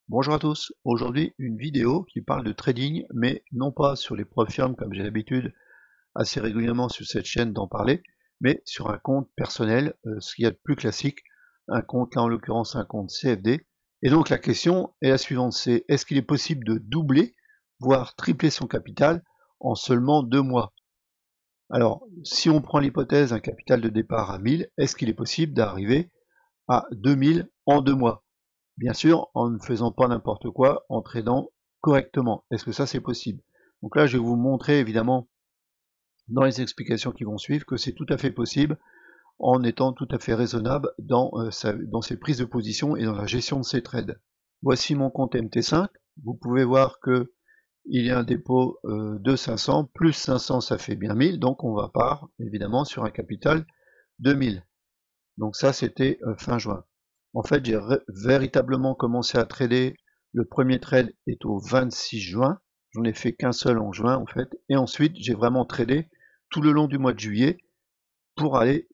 Bonjour à tous, aujourd'hui une vidéo qui parle de trading, mais non pas sur les preuves firmes comme j'ai l'habitude assez régulièrement sur cette chaîne d'en parler, mais sur un compte personnel, ce qu'il y a de plus classique, un compte là en l'occurrence un compte CFD. Et donc la question est la suivante, c'est est-ce qu'il est possible de doubler, voire tripler son capital en seulement 2 mois? Alors si on prend l'hypothèse d'un capital de départ à 1000, est-ce qu'il est possible d'arriver à 2000 en 2 mois? Bien sûr, en ne faisant pas n'importe quoi, en tradant correctement. Est-ce que ça c'est possible? Donc là, je vais vous montrer évidemment dans les explications qui vont suivre que c'est tout à fait possible en étant tout à fait raisonnable dans ses prises de position et dans la gestion de ses trades. Voici mon compte MT5. Vous pouvez voir que il y a un dépôt de 500, plus 500 ça fait bien 1000, donc on va part évidemment sur un capital de 1000. Donc ça c'était fin juin. En fait, j'ai véritablement commencé à trader. Le premier trade est au 26 juin. J'en ai fait qu'un seul en juin, en fait. Et ensuite, j'ai vraiment tradé tout le long du mois de juillet pour aller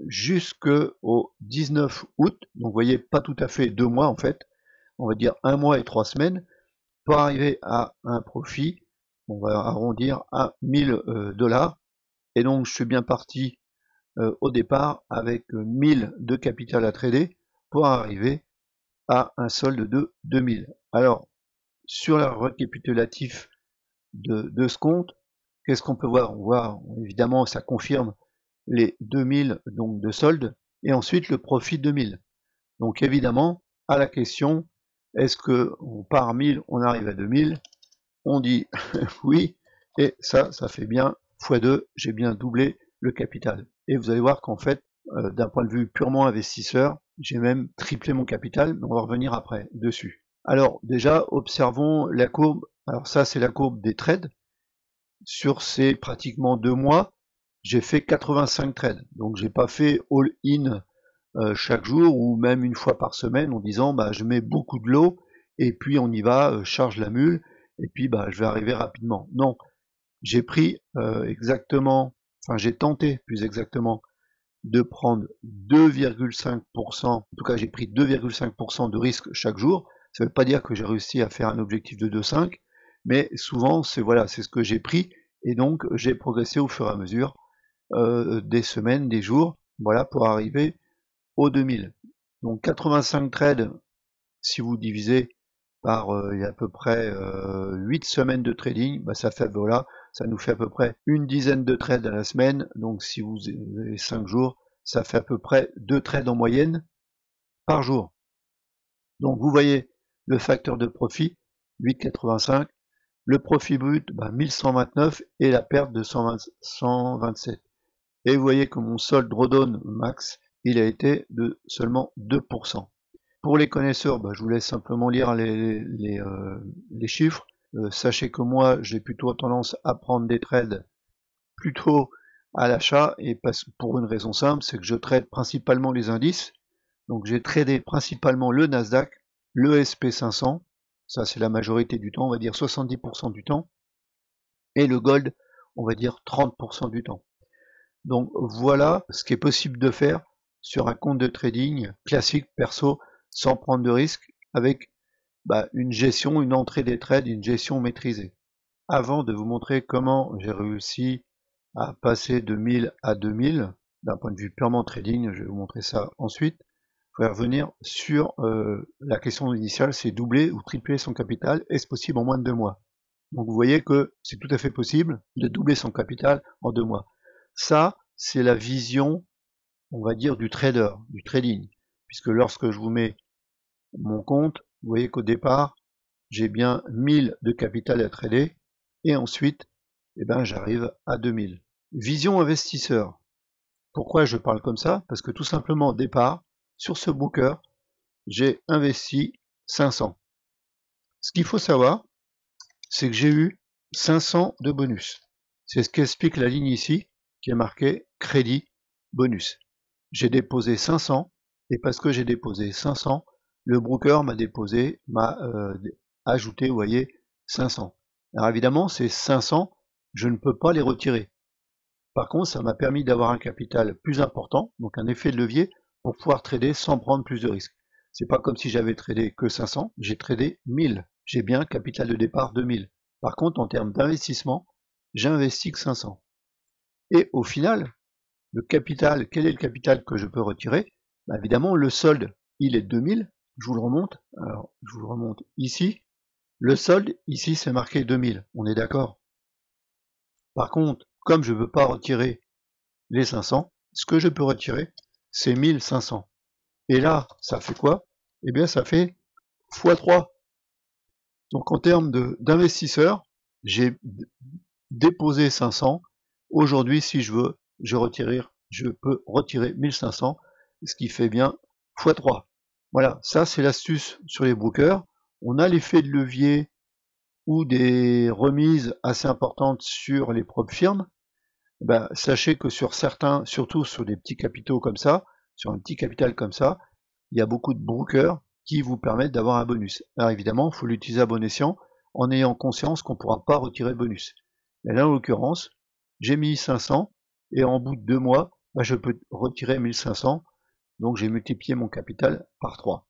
jusqu'au 19 août. Donc, vous voyez, pas tout à fait 2 mois, en fait. On va dire 1 mois et 3 semaines pour arriver à un profit. On va arrondir à 1000 $. Et donc, je suis bien parti au départ avec 1000 de capital à trader pour arriver à un solde de 2000. Alors, sur le récapitulatif de ce compte, qu'est-ce qu'on peut voir? On voit évidemment, ça confirme les 2000 donc de solde et ensuite le profit de 1000. Donc évidemment, à la question, est-ce que on part 1000, on arrive à 2000? On dit oui, et ça fait bien x2, j'ai bien doublé le capital. Et vous allez voir qu'en fait, d'un point de vue purement investisseur, j'ai même triplé mon capital, mais on va revenir après dessus. Alors déjà, observons la courbe. Alors ça, c'est la courbe des trades. Sur ces pratiquement 2 mois, j'ai fait 85 trades. Donc j'ai pas fait all-in chaque jour ou même une fois par semaine en disant bah je mets beaucoup de lot et puis on y va, charge la mule et puis bah je vais arriver rapidement. Non, j'ai pris j'ai tenté plus exactement de prendre 2,5%, en tout cas j'ai pris 2,5% de risque chaque jour. Ça ne veut pas dire que j'ai réussi à faire un objectif de 2,5, mais souvent c'est voilà, c'est ce que j'ai pris et donc j'ai progressé au fur et à mesure des semaines, des jours, voilà pour arriver aux 2000. Donc 85 trades, si vous divisez par il y a à peu près 8 semaines de trading, bah, ça fait voilà, ça nous fait à peu près une dizaine de trades à la semaine. Donc si vous avez 5 jours, ça fait à peu près 2 trades en moyenne par jour. Donc vous voyez le facteur de profit, 8,85, le profit brut, bah, 1129 et la perte de 127. Et vous voyez que mon solde drawdown max, il a été de seulement 2%. Pour les connaisseurs, bah, je vous laisse simplement lire les chiffres. Sachez que moi, j'ai plutôt tendance à prendre des trades plutôt à l'achat, et pour une raison simple, c'est que je trade principalement les indices. Donc j'ai tradé principalement le Nasdaq, le SP500, ça c'est la majorité du temps, on va dire 70% du temps, et le Gold, on va dire 30% du temps. Donc voilà ce qui est possible de faire sur un compte de trading classique perso sans prendre de risque avec une gestion, une entrée des trades, une gestion maîtrisée. Avant de vous montrer comment j'ai réussi à passer de 1000 à 2000, d'un point de vue purement trading, je vais vous montrer ça ensuite, je vais revenir sur la question initiale, c'est doubler ou tripler son capital, est-ce possible en moins de 2 mois? Donc vous voyez que c'est tout à fait possible de doubler son capital en 2 mois. Ça, c'est la vision, on va dire, du trader, du trading. Puisque lorsque je vous mets mon compte, vous voyez qu'au départ, j'ai bien 1000 de capital à trader, et ensuite, j'arrive à 2000. Vision investisseur. Pourquoi je parle comme ça? Parce que tout simplement, au départ, sur ce broker, j'ai investi 500. Ce qu'il faut savoir, c'est que j'ai eu 500 de bonus. C'est ce qu'explique la ligne ici, qui est marquée crédit bonus. J'ai déposé 500, et parce que j'ai déposé 500, le broker m'a ajouté, vous voyez, 500. Alors évidemment, ces 500, je ne peux pas les retirer. Par contre, ça m'a permis d'avoir un capital plus important, donc un effet de levier, pour pouvoir trader sans prendre plus de risques. C'est pas comme si j'avais tradé que 500, j'ai tradé 1000. J'ai bien un capital de départ de 1000. Par contre, en termes d'investissement, j'ai investi que 500. Et au final, le capital, quel est le capital que je peux retirer? Bah, évidemment, le solde, il est de 2000. Je vous le remonte. Alors, je vous le remonte ici. Le solde, ici, c'est marqué 2000. On est d'accord? Par contre, comme je ne veux pas retirer les 500, ce que je peux retirer, c'est 1500. Et là, ça fait quoi? Eh bien, ça fait x3. Donc, en termes d'investisseurs, j'ai déposé 500. Aujourd'hui, si je veux, je peux retirer 1500, ce qui fait bien x3. Voilà, ça c'est l'astuce sur les brokers. On a l'effet de levier ou des remises assez importantes sur les propres firmes. Ben, sachez que sur certains, surtout sur des petits capitaux comme ça, sur un petit capital comme ça, il y a beaucoup de brokers qui vous permettent d'avoir un bonus. Alors évidemment, il faut l'utiliser à bon escient en ayant conscience qu'on ne pourra pas retirer le bonus. Mais là, en l'occurrence, j'ai mis 500 et en bout de 2 mois, ben, je peux retirer 1500. Donc j'ai multiplié mon capital par 3.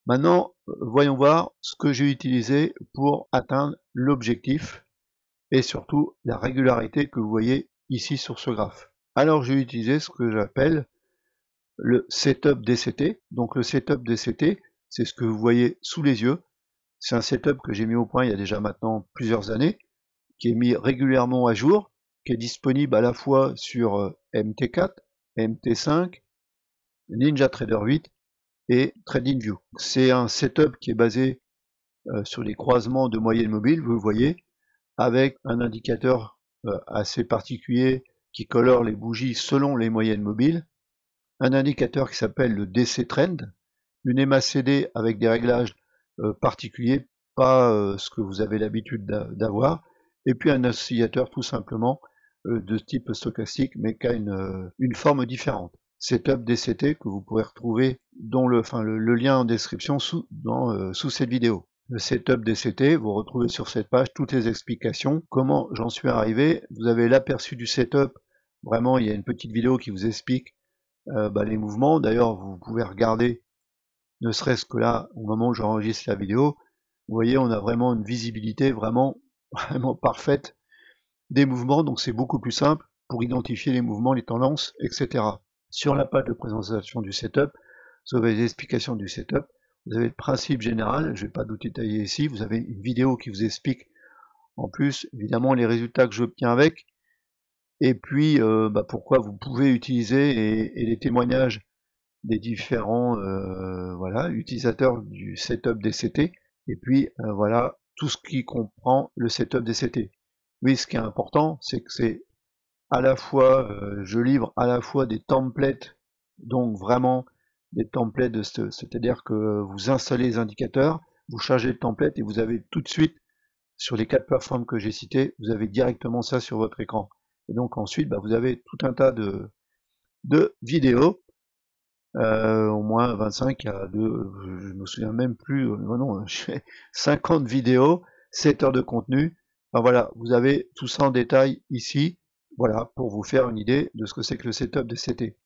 Maintenant, voyons voir ce que j'ai utilisé pour atteindre l'objectif et surtout la régularité que vous voyez ici sur ce graphe. Alors j'ai utilisé ce que j'appelle le setup DCT. Donc le setup DCT, c'est ce que vous voyez sous les yeux. C'est un setup que j'ai mis au point il y a déjà maintenant plusieurs années, qui est mis régulièrement à jour, qui est disponible à la fois sur MT4, MT5, NinjaTrader 8 et TradingView. C'est un setup qui est basé sur les croisements de moyennes mobiles, vous le voyez, avec un indicateur assez particulier qui colore les bougies selon les moyennes mobiles, un indicateur qui s'appelle le DC Trend, une MACD avec des réglages particuliers, pas ce que vous avez l'habitude d'avoir, et puis un oscillateur tout simplement de type stochastique, mais qui a une forme différente. Setup DCT que vous pourrez retrouver dans le lien en description sous cette vidéo. Le setup DCT, vous retrouvez sur cette page toutes les explications, comment j'en suis arrivé. Vous avez l'aperçu du setup, vraiment il y a une petite vidéo qui vous explique les mouvements. D'ailleurs, vous pouvez regarder, ne serait-ce que là, au moment où j'enregistre la vidéo, vous voyez, on a vraiment une visibilité vraiment parfaite des mouvements, donc c'est beaucoup plus simple pour identifier les mouvements, les tendances, etc. Sur la page de présentation du setup, vous avez les explications du setup, vous avez le principe général, je ne vais pas tout détailler ici, vous avez une vidéo qui vous explique en plus évidemment les résultats que j'obtiens avec, et puis pourquoi vous pouvez utiliser et les témoignages des différents utilisateurs du setup DCT, et puis voilà tout ce qui comprend le setup DCT. Oui, ce qui est important, c'est que c'est à la fois, je livre à la fois des templates, donc vraiment des templates, c'est-à-dire que vous installez les indicateurs, vous chargez le template et vous avez tout de suite, sur les 4 plateformes que j'ai citées, vous avez directement ça sur votre écran. Et donc ensuite, vous avez tout un tas de vidéos, au moins 25 à je me souviens même plus, non, j'ai 50 vidéos, 7 heures de contenu. Enfin voilà, vous avez tout ça en détail ici, voilà, pour vous faire une idée de ce que c'est que le setup DCT.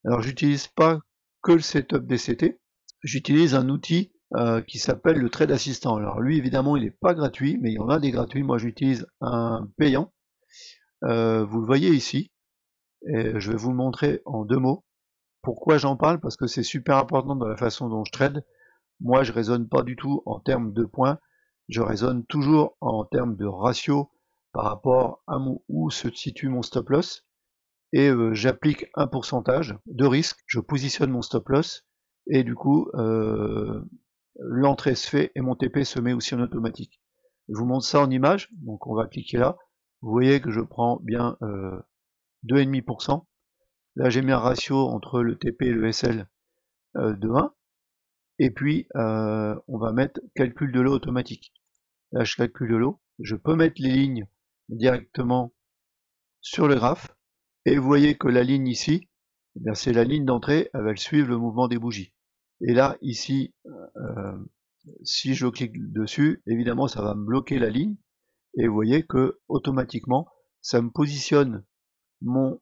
Alors j'utilise pas que le setup DCT, j'utilise un outil qui s'appelle le Trade Assistant. Alors lui évidemment il n'est pas gratuit, mais il y en a des gratuits, moi j'utilise un payant. Vous le voyez ici, et je vais vous le montrer en 2 mots. Pourquoi j'en parle? Parce que c'est super important dans la façon dont je trade. Moi, je raisonne pas du tout en termes de points, je raisonne toujours en termes de ratio par rapport à où se situe mon stop loss, et j'applique un pourcentage de risque, je positionne mon stop loss, et du coup, l'entrée se fait et mon TP se met aussi en automatique. Je vous montre ça en image, donc on va cliquer là. Vous voyez que je prends bien 2,5%. Là, j'ai mis un ratio entre le TP et le SL de 1. Et puis, on va mettre calcul de l'eau automatique. Là, je calcule de l'eau. Je peux mettre les lignes directement sur le graphe. Et vous voyez que la ligne ici, c'est la ligne d'entrée. Elle va suivre le mouvement des bougies. Et là, ici, si je clique dessus, évidemment, ça va me bloquer la ligne. Et vous voyez que automatiquement, ça me positionne mon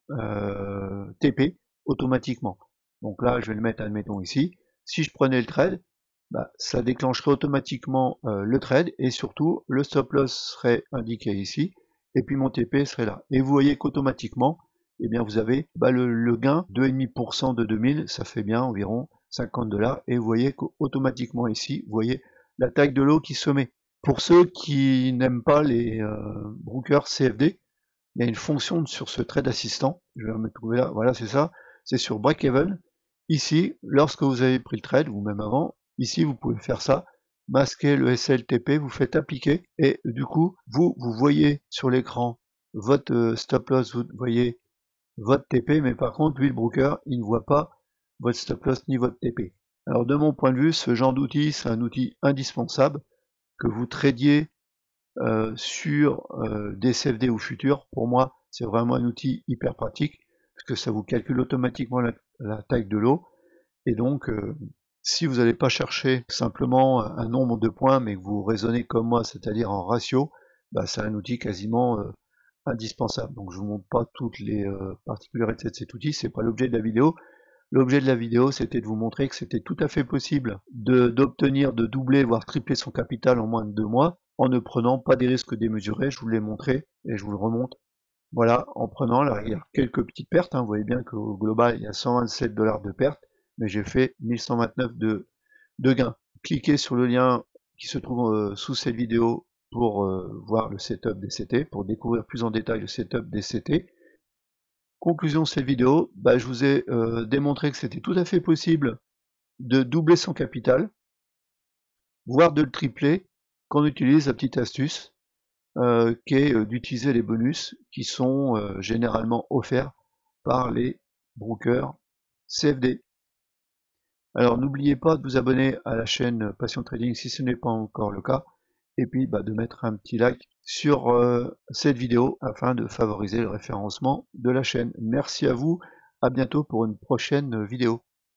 TP automatiquement. Donc là, je vais le mettre, admettons, ici. si je prenais le trade, bah, ça déclencherait automatiquement le trade et surtout le stop loss serait indiqué ici et puis mon TP serait là. Et vous voyez qu'automatiquement, eh bien vous avez le gain 2,5% de 2000, ça fait bien environ 50 $. Et vous voyez qu'automatiquement ici, vous voyez la taille de l'eau qui se met. Pour ceux qui n'aiment pas les brokers CFD, il y a une fonction sur ce trade assistant. Je vais me trouver là. Voilà, c'est ça. C'est sur break-even. Ici, lorsque vous avez pris le trade, ou même avant, ici, vous pouvez faire ça. Masquer le SLTP, vous faites appliquer. Et du coup, vous voyez sur l'écran votre stop loss, vous voyez votre TP, mais par contre, lui, le broker, il ne voit pas votre stop loss ni votre TP. Alors, de mon point de vue, ce genre d'outil, c'est un outil indispensable que vous tradiez sur des CFD ou futurs. Pour moi, c'est vraiment un outil hyper pratique parce que ça vous calcule automatiquement la taille de l'eau. Et donc, si vous n'allez pas chercher simplement un nombre de points, mais que vous raisonnez comme moi, c'est-à-dire en ratio, bah, c'est un outil quasiment indispensable. Donc, je vous montre pas toutes les particularités de cet outil, c'est pas l'objet de la vidéo. L'objet de la vidéo, c'était de vous montrer que c'était tout à fait possible d'obtenir, de doubler, voire tripler son capital en moins de 2 mois, en ne prenant pas des risques démesurés. Je vous l'ai montré et je vous le remonte. Voilà, en prenant, là, il y a quelques petites pertes. Vous voyez bien qu'au global, il y a 127 $ de pertes, mais j'ai fait 1129 de gains. Cliquez sur le lien qui se trouve sous cette vidéo pour voir le setup DCT, pour découvrir plus en détail le setup DCT. Conclusion de cette vidéo, bah, je vous ai démontré que c'était tout à fait possible de doubler son capital, voire de le tripler, quand on utilise la petite astuce qui est d'utiliser les bonus qui sont généralement offerts par les brokers CFD. Alors n'oubliez pas de vous abonner à la chaîne Passion Trading si ce n'est pas encore le cas, et puis de mettre un petit like sur cette vidéo afin de favoriser le référencement de la chaîne. Merci à vous, à bientôt pour une prochaine vidéo.